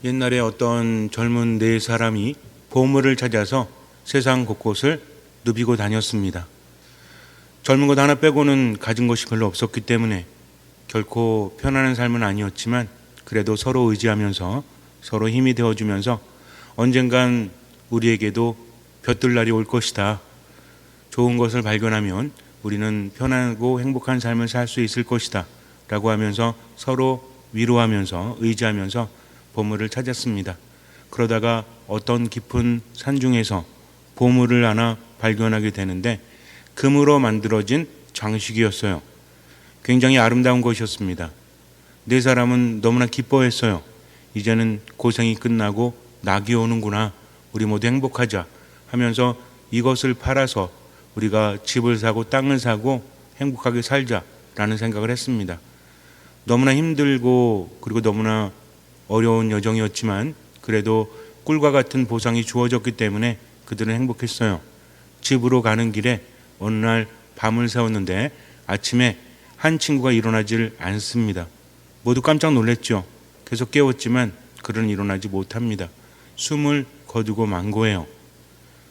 옛날에 어떤 젊은 네 사람이 보물을 찾아서 세상 곳곳을 누비고 다녔습니다. 젊은 것 하나 빼고는 가진 것이 별로 없었기 때문에 결코 편안한 삶은 아니었지만 그래도 서로 의지하면서 서로 힘이 되어주면서 언젠간 우리에게도 볕들 날이 올 것이다. 좋은 것을 발견하면 우리는 편안하고 행복한 삶을 살 수 있을 것이다. 라고 하면서 서로 위로하면서 의지하면서 보물을 찾았습니다. 그러다가 어떤 깊은 산중에서 보물을 하나 발견하게 되는데 금으로 만들어진 장식이었어요. 굉장히 아름다운 것이었습니다. 네 사람은 너무나 기뻐했어요. 이제는 고생이 끝나고 낙이 오는구나. 우리 모두 행복하자 하면서 이것을 팔아서 우리가 집을 사고 땅을 사고 행복하게 살자라는 생각을 했습니다. 너무나 힘들고 그리고 너무나 어려운 여정이었지만 그래도 꿀과 같은 보상이 주어졌기 때문에 그들은 행복했어요. 집으로 가는 길에 어느 날 밤을 새웠는데 아침에 한 친구가 일어나질 않습니다. 모두 깜짝 놀랐죠. 계속 깨웠지만 그는 일어나지 못합니다. 숨을 거두고 만 거예요.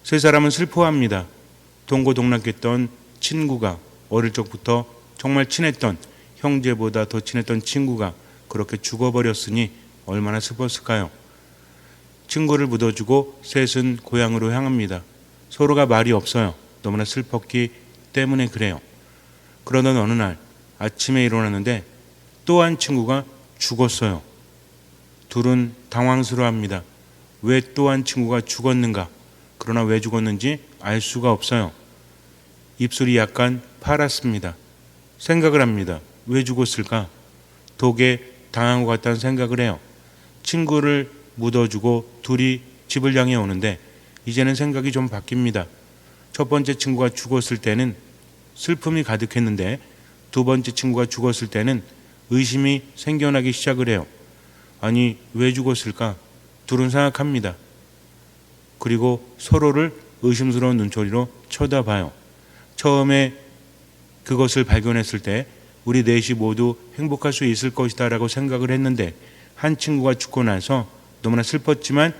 세 사람은 슬퍼합니다. 동고동락했던 친구가, 어릴 적부터 정말 친했던 형제보다 더 친했던 친구가 그렇게 죽어버렸으니 얼마나 슬펐을까요? 친구를 묻어주고 셋은 고향으로 향합니다. 서로가 말이 없어요. 너무나 슬펐기 때문에 그래요. 그러던 어느 날 아침에 일어났는데 또 한 친구가 죽었어요. 둘은 당황스러워합니다. 왜 또 한 친구가 죽었는가? 그러나 왜 죽었는지 알 수가 없어요. 입술이 약간 파랗습니다. 생각을 합니다. 왜 죽었을까? 독에 당한 것 같다는 생각을 해요. 친구를 묻어주고 둘이 집을 향해 오는데 이제는 생각이 좀 바뀝니다. 첫 번째 친구가 죽었을 때는 슬픔이 가득했는데 두 번째 친구가 죽었을 때는 의심이 생겨나기 시작을 해요. 아니, 왜 죽었을까? 둘은 생각합니다. 그리고 서로를 의심스러운 눈초리로 쳐다봐요. 처음에 그것을 발견했을 때 우리 넷이 모두 행복할 수 있을 것이다 라고 생각을 했는데 한 친구가 죽고 나서 너무나 슬펐지만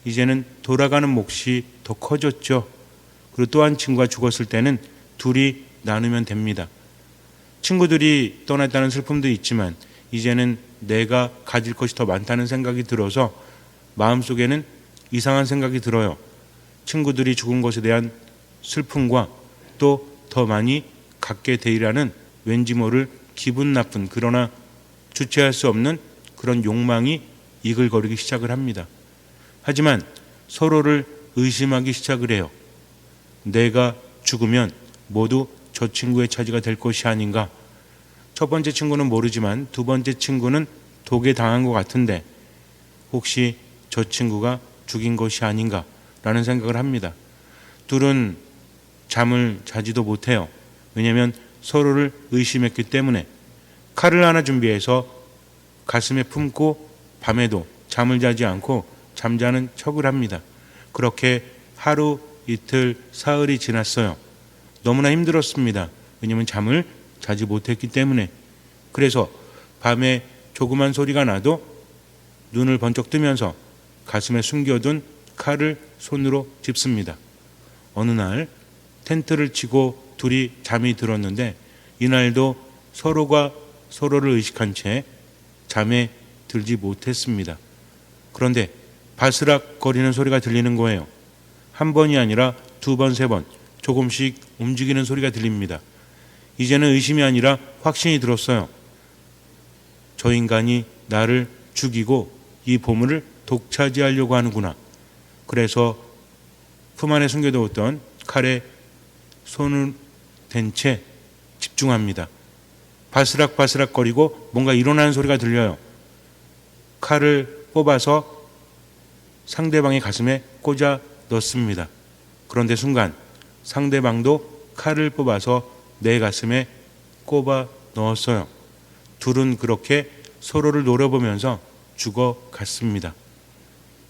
이제는 돌아가는 몫이 더 커졌죠. 그리고 또 한 친구가 죽었을 때는 둘이 나누면 됩니다. 친구들이 떠났다는 슬픔도 있지만 이제는 내가 가질 것이 더 많다는 생각이 들어서 마음속에는 이상한 생각이 들어요. 친구들이 죽은 것에 대한 슬픔과 또 더 많이 갖게 되리라는 왠지 모를 기분 나쁜 그러나 주체할 수 없는 그런 욕망이 이글거리기 시작을 합니다. 하지만 서로를 의심하기 시작을 해요. 내가 죽으면 모두 저 친구의 차지가 될 것이 아닌가. 첫 번째 친구는 모르지만 두 번째 친구는 독에 당한 것 같은데 혹시 저 친구가 죽인 것이 아닌가 라는 생각을 합니다. 둘은 잠을 자지도 못해요. 왜냐하면 서로를 의심했기 때문에 칼을 하나 준비해서 가슴에 품고 밤에도 잠을 자지 않고 잠자는 척을 합니다. 그렇게 하루, 이틀, 사흘이 지났어요. 너무나 힘들었습니다. 왜냐하면 잠을 자지 못했기 때문에. 그래서 밤에 조그만 소리가 나도 눈을 번쩍 뜨면서 가슴에 숨겨둔 칼을 손으로 짚습니다. 어느 날 텐트를 치고 둘이 잠이 들었는데 이날도 서로가 서로를 의식한 채 잠에 들지 못했습니다. 그런데 바스락거리는 소리가 들리는 거예요. 한 번이 아니라 두 번, 세 번 조금씩 움직이는 소리가 들립니다. 이제는 의심이 아니라 확신이 들었어요. 저 인간이 나를 죽이고 이 보물을 독차지하려고 하는구나. 그래서 품 안에 숨겨두었던 칼에 손을 댄 채 집중합니다. 바스락바스락거리고 뭔가 일어나는 소리가 들려요. 칼을 뽑아서 상대방의 가슴에 꽂아 넣습니다. 그런데 순간 상대방도 칼을 뽑아서 내 가슴에 꼽아 넣었어요. 둘은 그렇게 서로를 노려보면서 죽어갔습니다.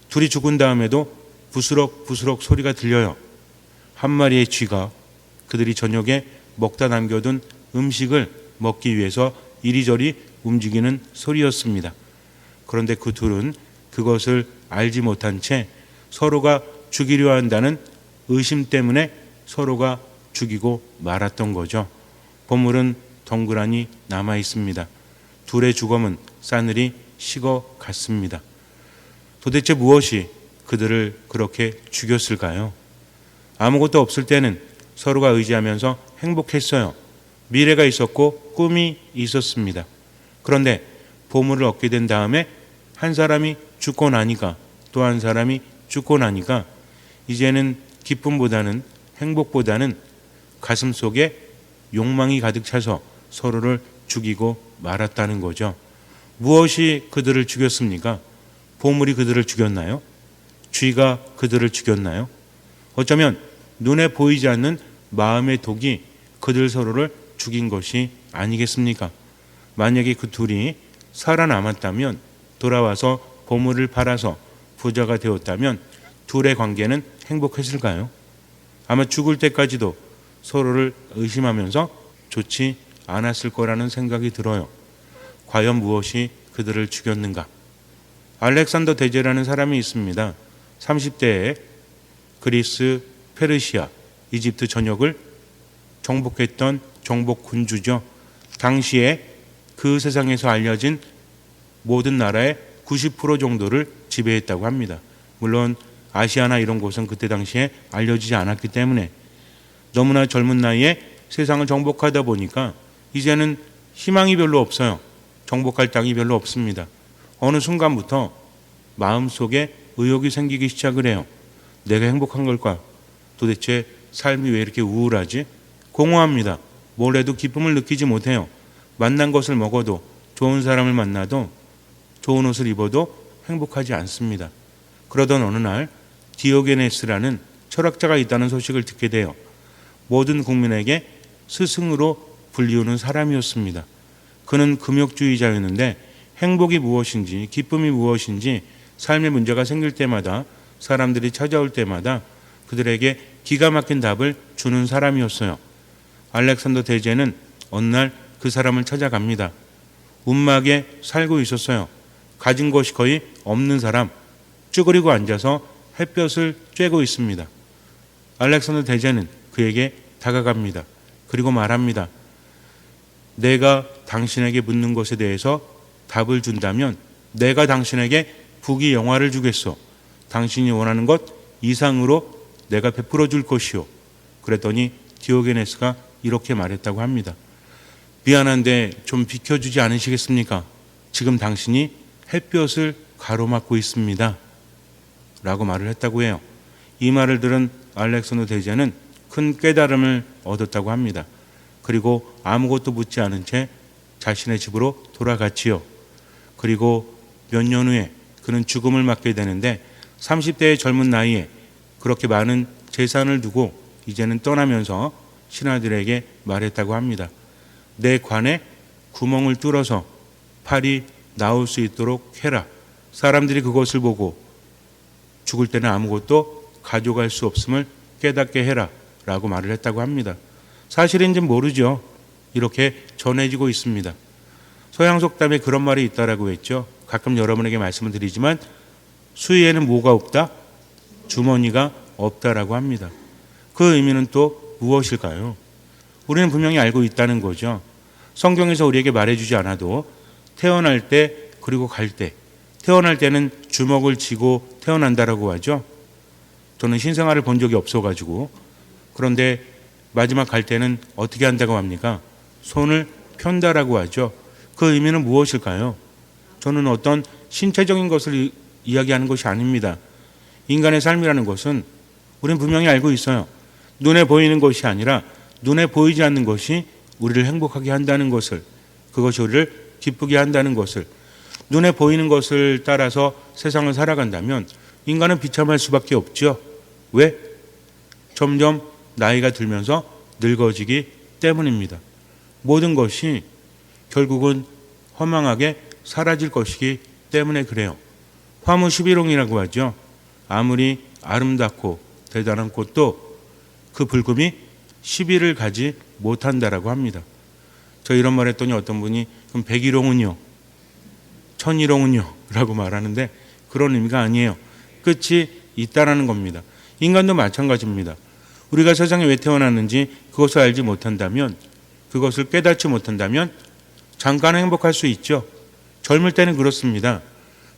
둘이 죽은 다음에도 부스럭부스럭 소리가 들려요. 한 마리의 쥐가 그들이 저녁에 먹다 남겨둔 음식을 먹기 위해서 이리저리 움직이는 소리였습니다. 그런데 그 둘은 그것을 알지 못한 채 서로가 죽이려 한다는 의심 때문에 서로가 죽이고 말았던 거죠. 보물은 덩그러니 남아 있습니다. 둘의 죽음은 싸늘히 식어 갔습니다. 도대체 무엇이 그들을 그렇게 죽였을까요? 아무것도 없을 때는 서로가 의지하면서 행복했어요. 미래가 있었고 꿈이 있었습니다. 그런데 보물을 얻게 된 다음에 한 사람이 죽고 나니까 또 한 사람이 죽고 나니까 이제는 기쁨보다는 행복보다는 가슴 속에 욕망이 가득 차서 서로를 죽이고 말았다는 거죠. 무엇이 그들을 죽였습니까? 보물이 그들을 죽였나요? 쥐가 그들을 죽였나요? 어쩌면 눈에 보이지 않는 마음의 독이 그들 서로를 죽인 것이 아니겠습니까? 만약에 그 둘이 살아남았다면, 돌아와서 보물을 팔아서 부자가 되었다면 둘의 관계는 행복했을까요? 아마 죽을 때까지도 서로를 의심하면서 좋지 않았을 거라는 생각이 들어요. 과연 무엇이 그들을 죽였는가? 알렉산더 대제라는 사람이 있습니다. 30대에 그리스, 페르시아, 이집트 전역을 정복했던 정복 군주죠. 당시에 그 세상에서 알려진 모든 나라의 90% 정도를 지배했다고 합니다. 물론 아시아나 이런 곳은 그때 당시에 알려지지 않았기 때문에 너무나 젊은 나이에 세상을 정복하다 보니까 이제는 희망이 별로 없어요. 정복할 땅이 별로 없습니다. 어느 순간부터 마음속에 의욕이 생기기 시작을 해요. 내가 행복한 걸까? 도대체 삶이 왜 이렇게 우울하지? 공허합니다. 뭘 해도 기쁨을 느끼지 못해요. 만난 것을 먹어도, 좋은 사람을 만나도, 좋은 옷을 입어도 행복하지 않습니다. 그러던 어느 날 디오게네스라는 철학자가 있다는 소식을 듣게 돼요. 모든 국민에게 스승으로 불리우는 사람이었습니다. 그는 금욕주의자였는데 행복이 무엇인지, 기쁨이 무엇인지 삶의 문제가 생길 때마다, 사람들이 찾아올 때마다 그들에게 기가 막힌 답을 주는 사람이었어요. 알렉산더 대제는 어느 날 그 사람을 찾아갑니다. 움막에 살고 있었어요. 가진 것이 거의 없는 사람, 쭈그리고 앉아서 햇볕을 쬐고 있습니다. 알렉산더 대제는 그에게 다가갑니다. 그리고 말합니다. 내가 당신에게 묻는 것에 대해서 답을 준다면 내가 당신에게 부귀영화를 주겠소. 당신이 원하는 것 이상으로 내가 베풀어 줄 것이오. 그랬더니 디오게네스가 이렇게 말했다고 합니다. 미안한데 좀 비켜주지 않으시겠습니까? 지금 당신이 햇볕을 가로막고 있습니다. 라고 말을 했다고 해요. 이 말을 들은 알렉산더 대제는 큰 깨달음을 얻었다고 합니다. 그리고 아무것도 묻지 않은 채 자신의 집으로 돌아갔지요. 그리고 몇 년 후에 그는 죽음을 맞게 되는데 30대의 젊은 나이에 그렇게 많은 재산을 두고 이제는 떠나면서 신하들에게 말했다고 합니다. 내 관에 구멍을 뚫어서 팔이 나올 수 있도록 해라. 사람들이 그것을 보고 죽을 때는 아무것도 가져갈 수 없음을 깨닫게 해라. 라고 말을 했다고 합니다. 사실인지는 모르죠. 이렇게 전해지고 있습니다. 서양 속담에 그런 말이 있다라고 했죠. 가끔 여러분에게 말씀을 드리지만 수의에는 뭐가 없다? 주머니가 없다라고 합니다. 그 의미는 또 무엇일까요? 우리는 분명히 알고 있다는 거죠. 성경에서 우리에게 말해주지 않아도 태어날 때 그리고 갈 때, 태어날 때는 주먹을 쥐고 태어난다라고 하죠. 저는 신생아를 본 적이 없어가지고. 그런데 마지막 갈 때는 어떻게 한다고 합니까? 손을 편다라고 하죠. 그 의미는 무엇일까요? 저는 어떤 신체적인 것을 이야기하는 것이 아닙니다. 인간의 삶이라는 것은 우리는 분명히 알고 있어요. 눈에 보이는 것이 아니라 눈에 보이지 않는 것이 우리를 행복하게 한다는 것을, 그것이 우리를 기쁘게 한다는 것을, 눈에 보이는 것을 따라서 세상을 살아간다면 인간은 비참할 수밖에 없죠. 왜? 점점 나이가 들면서 늙어지기 때문입니다. 모든 것이 결국은 허망하게 사라질 것이기 때문에 그래요. 화무 11홍이라고 하죠. 아무리 아름답고 대단한 꽃도 그 붉음이 10일을 가지 못한다라고 합니다. 저 이런 말 했더니 어떤 분이 그럼 101홍은요? 1001홍은요? 라고 말하는데 그런 의미가 아니에요. 끝이 있다라는 겁니다. 인간도 마찬가지입니다. 우리가 세상에 왜 태어났는지 그것을 알지 못한다면, 그것을 깨닫지 못한다면 잠깐 행복할 수 있죠. 젊을 때는 그렇습니다.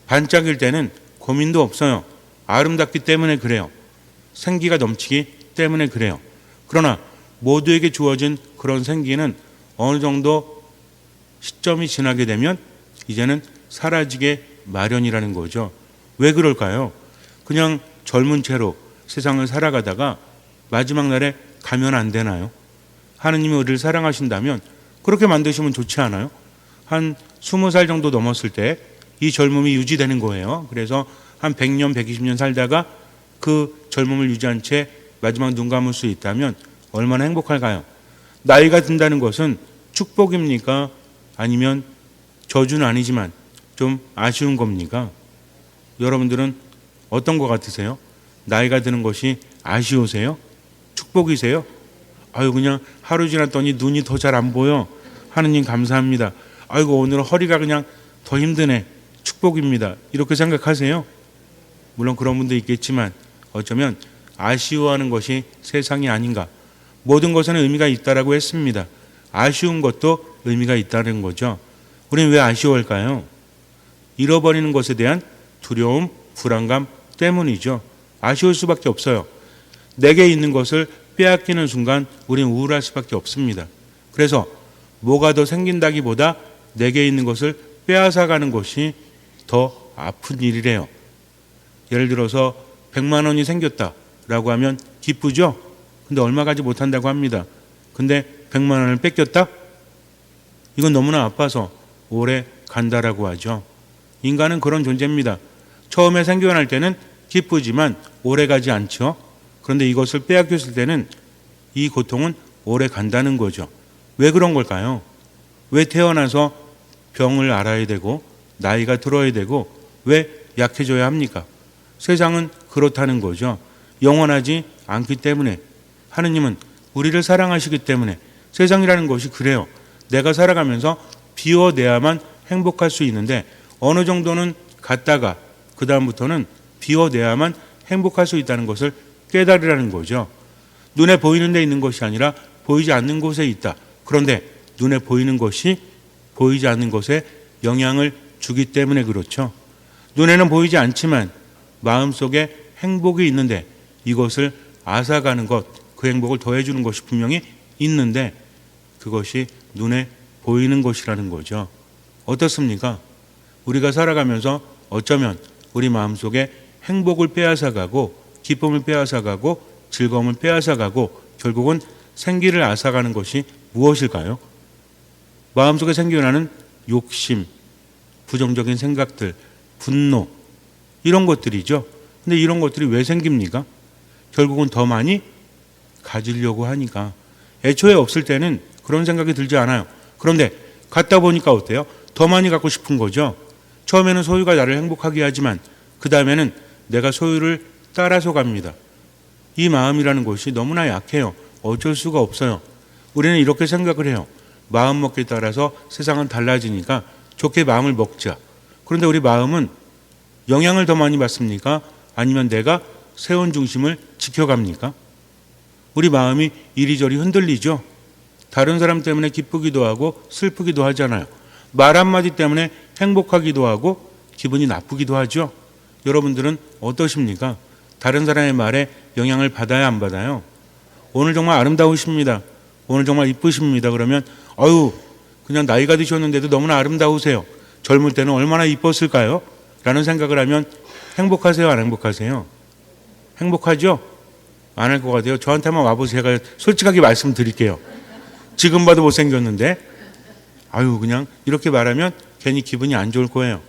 반짝일 때는 고민도 없어요. 아름답기 때문에 그래요. 생기가 넘치기 때문에 그래요. 그러나 모두에게 주어진 그런 생기는 어느 정도 시점이 지나게 되면 이제는 사라지게 마련이라는 거죠. 왜 그럴까요? 그냥 젊은 채로 세상을 살아가다가 마지막 날에 가면 안 되나요? 하느님이 우리를 사랑하신다면 그렇게 만드시면 좋지 않아요? 한 20살 정도 넘었을 때 이 젊음이 유지되는 거예요. 그래서 한 100년, 120년 살다가 그 젊음을 유지한 채 마지막 눈 감을 수 있다면 얼마나 행복할까요? 나이가 든다는 것은 축복입니까? 아니면 저주는 아니지만 좀 아쉬운 겁니까? 여러분들은 어떤 것 같으세요? 나이가 드는 것이 아쉬우세요? 축복이세요? 아유, 그냥 하루 지났더니 눈이 더 잘 안 보여. 하느님 감사합니다. 아이고, 오늘 허리가 그냥 더 힘드네. 축복입니다. 이렇게 생각하세요? 물론 그런 분도 있겠지만 어쩌면 아쉬워하는 것이 세상이 아닌가. 모든 것에는 의미가 있다라고 했습니다. 아쉬운 것도 의미가 있다는 거죠. 우리는 왜 아쉬워할까요? 잃어버리는 것에 대한 두려움, 불안감 때문이죠. 아쉬울 수밖에 없어요. 내게 있는 것을 빼앗기는 순간 우리는 우울할 수밖에 없습니다. 그래서 뭐가 더 생긴다기보다 내게 있는 것을 빼앗아가는 것이 더 아픈 일이래요. 예를 들어서 100만 원이 생겼다라고 하면 기쁘죠? 근데 얼마 가지 못한다고 합니다. 근데 100만 원을 뺏겼다? 이건 너무나 아파서 오래 간다라고 하죠. 인간은 그런 존재입니다. 처음에 생겨날 때는 기쁘지만 오래 가지 않죠. 그런데 이것을 빼앗겼을 때는 이 고통은 오래 간다는 거죠. 왜 그런 걸까요? 왜 태어나서 병을 알아야 되고 나이가 들어야 되고 왜 약해져야 합니까? 세상은 그렇다는 거죠. 영원하지 않기 때문에, 하느님은 우리를 사랑하시기 때문에 세상이라는 것이 그래요. 내가 살아가면서 비워내야만 행복할 수 있는데 어느 정도는 갔다가 그 다음부터는 비워내야만 행복할 수 있다는 것을 깨달으라는 거죠. 눈에 보이는 데 있는 것이 아니라 보이지 않는 곳에 있다. 그런데 눈에 보이는 것이 보이지 않는 것에 영향을 주기 때문에 그렇죠. 눈에는 보이지 않지만 마음속에 행복이 있는데 이것을 앗아가는 것, 그 행복을 더해주는 것이 분명히 있는데 그것이 눈에 보이는 것이라는 거죠. 어떻습니까? 우리가 살아가면서 어쩌면 우리 마음속에 행복을 빼앗아가고 기쁨을 빼앗아가고 즐거움을 빼앗아가고 결국은 생기를 앗아가는 것이 무엇일까요? 마음속에 생겨나는 욕심, 부정적인 생각들, 분노 이런 것들이죠. 근데 이런 것들이 왜 생깁니까? 결국은 더 많이 가지려고 하니까. 애초에 없을 때는 그런 생각이 들지 않아요. 그런데 갖다 보니까 어때요? 더 많이 갖고 싶은 거죠. 처음에는 소유가 나를 행복하게 하지만 그 다음에는 내가 소유를 따라서 갑니다. 이 마음이라는 것이 너무나 약해요. 어쩔 수가 없어요. 우리는 이렇게 생각을 해요. 마음 먹기에 따라서 세상은 달라지니까 좋게 마음을 먹자. 그런데 우리 마음은 영향을 더 많이 받습니까? 아니면 내가 세운 중심을 지켜갑니까? 우리 마음이 이리저리 흔들리죠. 다른 사람 때문에 기쁘기도 하고 슬프기도 하잖아요. 말 한마디 때문에 행복하기도 하고 기분이 나쁘기도 하죠. 여러분들은 어떠십니까? 다른 사람의 말에 영향을 받아야 안 받아요? 오늘 정말 아름다우십니다. 오늘 정말 이쁘십니다. 그러면 아유, 그냥 나이가 드셨는데도 너무나 아름다우세요. 젊을 때는 얼마나 이뻤을까요? 라는 생각을 하면 행복하세요? 안 행복하세요? 행복하죠? 안 할 것 같아요. 저한테만 와보세요. 제가 솔직하게 말씀드릴게요. 지금 봐도 못생겼는데 아유, 그냥 이렇게 말하면 괜히 기분이 안 좋을 거예요.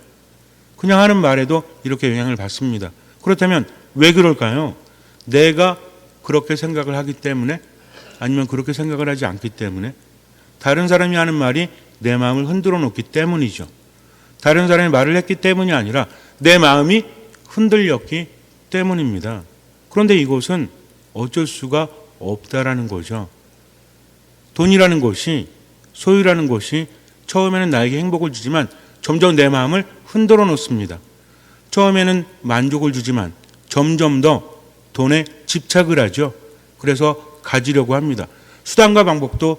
그냥 하는 말에도 이렇게 영향을 받습니다. 그렇다면 왜 그럴까요? 내가 그렇게 생각을 하기 때문에 아니면 그렇게 생각을 하지 않기 때문에 다른 사람이 하는 말이 내 마음을 흔들어 놓기 때문이죠. 다른 사람이 말을 했기 때문이 아니라 내 마음이 흔들렸기 때문입니다. 그런데 이것은 어쩔 수가 없다라는 거죠. 돈이라는 것이, 소유라는 것이 처음에는 나에게 행복을 주지만 점점 내 마음을 흔들어 놓습니다. 처음에는 만족을 주지만 점점 더 돈에 집착을 하죠. 그래서 가지려고 합니다. 수단과 방법도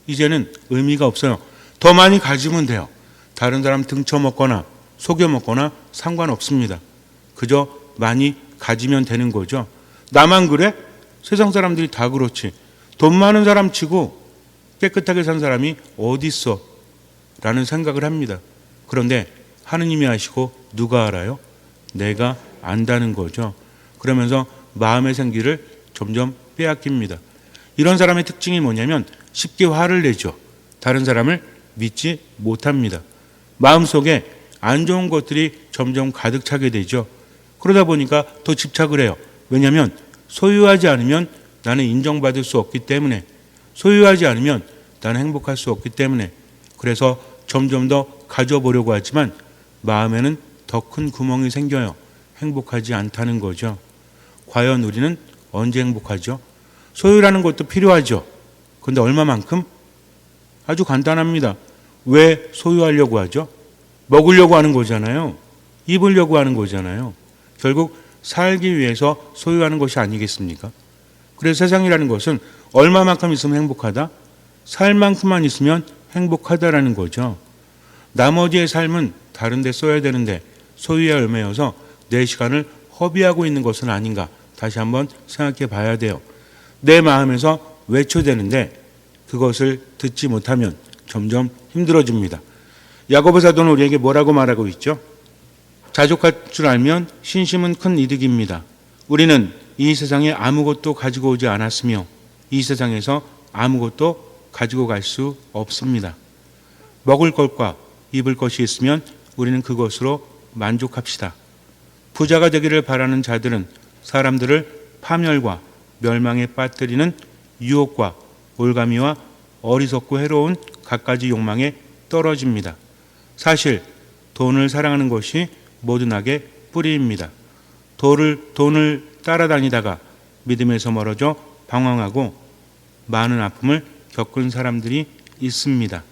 이제는 의미가 없어요. 더 많이 가지면 돼요. 다른 사람 등쳐먹거나 속여먹거나 상관없습니다. 그저 많이 가지면 되는 거죠. 나만 그래? 세상 사람들이 다 그렇지. 돈 많은 사람 치고 깨끗하게 산 사람이 어디 있어? 라는 생각을 합니다. 그런데 하느님이 아시고 누가 알아요? 내가 안다는 거죠. 그러면서 마음의 생기를 점점 빼앗깁니다. 이런 사람의 특징이 뭐냐면 쉽게 화를 내죠. 다른 사람을 믿지 못합니다. 마음속에 안 좋은 것들이 점점 가득 차게 되죠. 그러다 보니까 더 집착을 해요. 왜냐하면 소유하지 않으면 나는 인정받을 수 없기 때문에, 소유하지 않으면 나는 행복할 수 없기 때문에, 그래서 점점 더 가져보려고 하지만 마음에는 더 큰 구멍이 생겨요. 행복하지 않다는 거죠. 과연 우리는 언제 행복하죠? 소유라는 것도 필요하죠. 그런데 얼마만큼? 아주 간단합니다. 왜 소유하려고 하죠? 먹으려고 하는 거잖아요. 입으려고 하는 거잖아요. 결국 살기 위해서 소유하는 것이 아니겠습니까? 그래서 세상이라는 것은 얼마만큼 있으면 행복하다? 살 만큼만 있으면 행복하다라는 거죠. 나머지의 삶은 다른 데 써야 되는데 소유에 얽매여서 내 시간을 허비하고 있는 것은 아닌가 다시 한번 생각해 봐야 돼요. 내 마음에서 외쳐대는데 그것을 듣지 못하면 점점 힘들어집니다. 야고보 사도는 우리에게 뭐라고 말하고 있죠? 자족할 줄 알면 신심은 큰 이득입니다. 우리는 이 세상에 아무것도 가지고 오지 않았으며 이 세상에서 아무것도 가지고 갈 수 없습니다. 먹을 것과 입을 것이 있으면 우리는 그것으로 만족합시다. 부자가 되기를 바라는 자들은 사람들을 파멸과 멸망에 빠뜨리는 유혹과 올가미와 어리석고 해로운 갖가지 욕망에 떨어집니다. 사실 돈을 사랑하는 것이 모든 악의 뿌리입니다. 돈을 따라다니다가 믿음에서 멀어져 방황하고 많은 아픔을 겪은 사람들이 있습니다.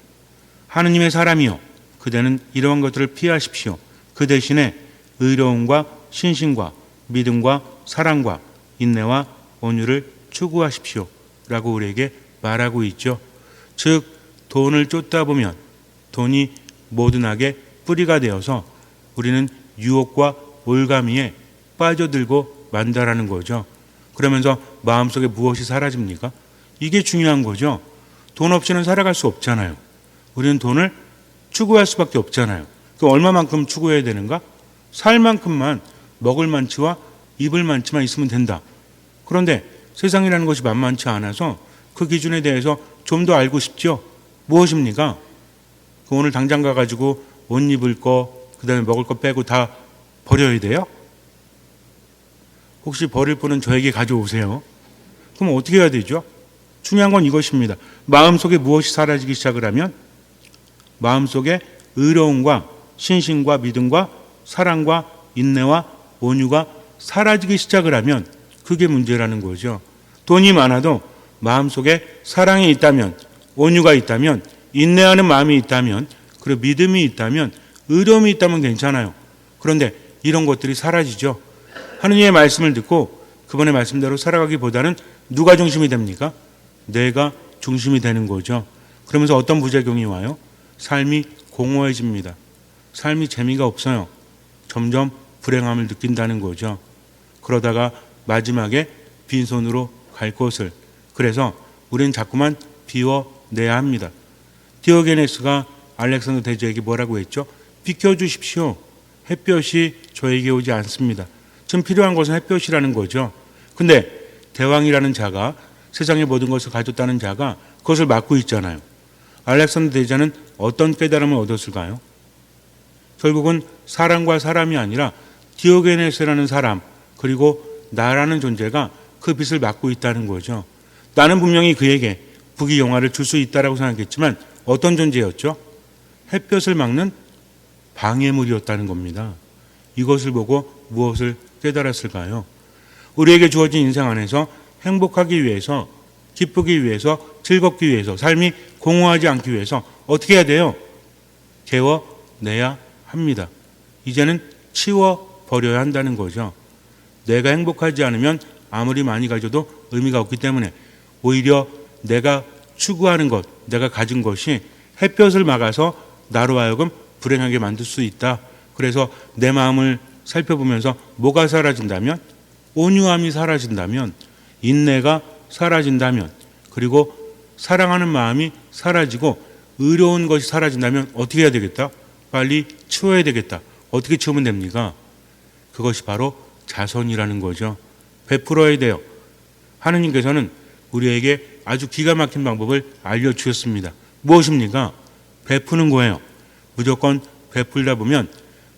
하느님의 사람이요, 그대는 이러한 것들을 피하십시오. 그 대신에 의로움과 신심과 믿음과 사랑과 인내와 온유를 추구하십시오. 라고 우리에게 말하고 있죠. 즉 돈을 쫓다 보면 돈이 모든 악의 뿌리가 되어서 우리는 유혹과 올가미에 빠져들고 만다라는 거죠. 그러면서 마음속에 무엇이 사라집니까? 이게 중요한 거죠. 돈 없이는 살아갈 수 없잖아요. 우리는 돈을 추구할 수밖에 없잖아요. 그 얼마만큼 추구해야 되는가? 살 만큼만, 먹을 만치와 입을 만치만 있으면 된다. 그런데 세상이라는 것이 만만치 않아서 그 기준에 대해서 좀 더 알고 싶죠. 무엇입니까? 오늘 당장 가가지고 옷 입을 거, 그 다음에 먹을 거 빼고 다 버려야 돼요? 혹시 버릴 분은 저에게 가져오세요. 그럼 어떻게 해야 되죠? 중요한 건 이것입니다. 마음속에 무엇이 사라지기 시작을 하면 마음속에 의로움과 신심과 믿음과 사랑과 인내와 온유가 사라지기 시작을 하면 그게 문제라는 거죠. 돈이 많아도 마음속에 사랑이 있다면, 온유가 있다면, 인내하는 마음이 있다면, 그리고 믿음이 있다면, 의로움이 있다면 괜찮아요. 그런데 이런 것들이 사라지죠. 하느님의 말씀을 듣고 그분의 말씀대로 살아가기보다는 누가 중심이 됩니까? 내가 중심이 되는 거죠. 그러면서 어떤 부작용이 와요? 삶이 공허해집니다. 삶이 재미가 없어요. 점점 불행함을 느낀다는 거죠. 그러다가 마지막에 빈손으로 갈 것을, 그래서 우리는 자꾸만 비워내야 합니다. 디오게네스가 알렉산더 대제에게 뭐라고 했죠? 비켜주십시오. 햇볕이 저에게 오지 않습니다. 지금 필요한 것은 햇볕이라는 거죠. 근데 대왕이라는 자가, 세상의 모든 것을 가졌다는 자가 그것을 막고 있잖아요. 알렉산더 대제는 어떤 깨달음을 얻었을까요? 결국은 사람과 사람이 아니라 디오게네스라는 사람, 그리고 나라는 존재가 그 빛을 막고 있다는 거죠. 나는 분명히 그에게 부귀영화를 줄 수 있다라고 생각했지만 어떤 존재였죠? 햇볕을 막는 방해물이었다는 겁니다. 이것을 보고 무엇을 깨달았을까요? 우리에게 주어진 인생 안에서 행복하기 위해서, 기쁘기 위해서, 즐겁기 위해서, 삶이 공허하지 않기 위해서 어떻게 해야 돼요? 개워 내야 합니다. 이제는 치워버려야 한다는 거죠. 내가 행복하지 않으면 아무리 많이 가져도 의미가 없기 때문에 오히려 내가 추구하는 것, 내가 가진 것이 햇볕을 막아서 나로 하여금 불행하게 만들 수 있다. 그래서 내 마음을 살펴보면서 뭐가 사라진다면, 온유함이 사라진다면, 인내가 사라진다면, 그리고 사랑하는 마음이 사라지고 의로운 것이 사라진다면 어떻게 해야 되겠다? 빨리 치워야 되겠다. 어떻게 치우면 됩니까? 그것이 바로 자선이라는 거죠. 베풀어야 돼요. 하느님께서는 우리에게 아주 기가 막힌 방법을 알려주셨습니다. 무엇입니까? 베푸는 거예요. 무조건 베풀다 보면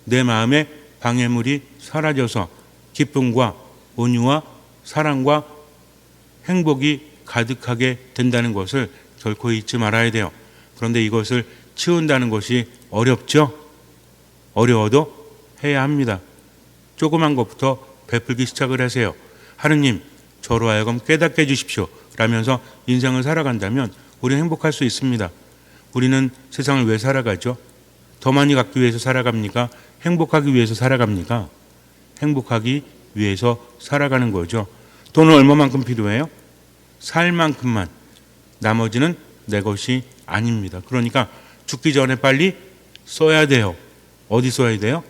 내 마음에 방해물이 사라져서 기쁨과 온유와 사랑과 행복이 가득하게 된다는 것을 결코 잊지 말아야 돼요. 그런데 이것을 치운다는 것이 어렵죠? 어려워도 해야 합니다. 조그만 것부터 베풀기 시작을 하세요. 하느님, 저로 하여금 깨닫게 해주십시오 라면서 인생을 살아간다면 우리는 행복할 수 있습니다. 우리는 세상을 왜 살아가죠? 더 많이 갖기 위해서 살아갑니까? 행복하기 위해서 살아갑니까? 행복하기 위해서 살아가는 거죠. 돈은 얼마만큼 필요해요? 살 만큼만. 나머지는 내 것이 아닙니다. 그러니까 죽기 전에 빨리 써야 돼요. 어디 써야 돼요?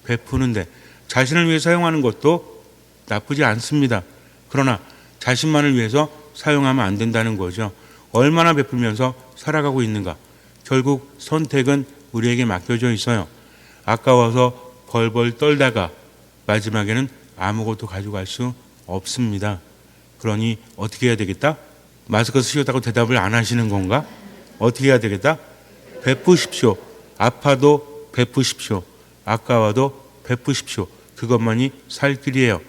베푸는데. 자신을 위해 사용하는 것도 나쁘지 않습니다. 그러나 자신만을 위해서 사용하면 안 된다는 거죠. 얼마나 베풀면서 살아가고 있는가. 결국 선택은 우리에게 맡겨져 있어요. 아까워서 벌벌 떨다가 마지막에는 아무것도 가져갈 수 없습니다. 그러니 어떻게 해야 되겠다? 마스크 쓰셨다고 대답을 안 하시는 건가? 어떻게 해야 되겠다? 베푸십시오. 아파도 베푸십시오. 아까워도 베푸십시오. 그것만이 살 길이에요.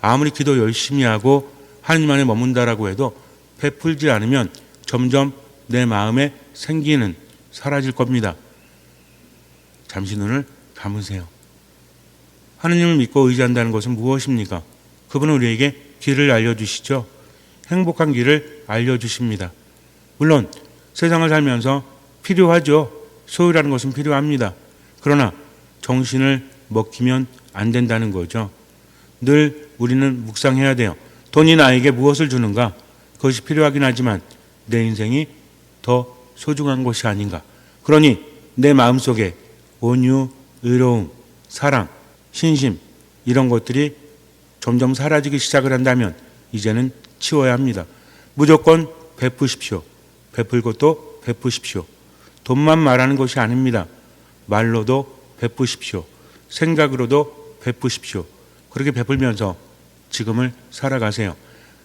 아무리 기도 열심히 하고 하나님 안에 머문다라고 해도 베풀지 않으면 점점 내 마음에 생기는 사라질 겁니다. 잠시 눈을 감으세요. 하느님을 믿고 의지한다는 것은 무엇입니까? 그분은 우리에게 길을 알려주시죠. 행복한 길을 알려주십니다. 물론 세상을 살면서 필요하죠. 소유라는 것은 필요합니다. 그러나 정신을 먹히면 안 된다는 거죠. 늘 우리는 묵상해야 돼요. 돈이 나에게 무엇을 주는가? 그것이 필요하긴 하지만 내 인생이 더 소중한 것이 아닌가? 그러니 내 마음속에 온유, 의로움, 사랑, 신심 이런 것들이 점점 사라지기 시작을 한다면 이제는 치워야 합니다. 무조건 베푸십시오. 베풀 것도 베푸십시오. 돈만 말하는 것이 아닙니다. 말로도 베푸십시오. 생각으로도 베푸십시오. 그렇게 베풀면서 지금을 살아가세요.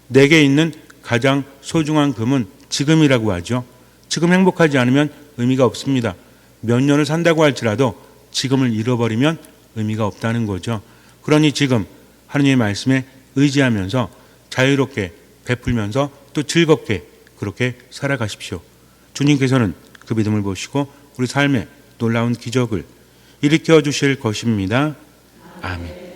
내게 있는 가장 소중한 금은 지금이라고 하죠. 지금 행복하지 않으면 의미가 없습니다. 몇 년을 산다고 할지라도 지금을 잃어버리면 의미가 없다는 거죠. 그러니 지금 하느님의 말씀에 의지하면서 자유롭게 베풀면서 또 즐겁게 그렇게 살아가십시오. 주님께서는 그 믿음을 보시고 우리 삶에 놀라운 기적을 일으켜 주실 것입니다. 아멘.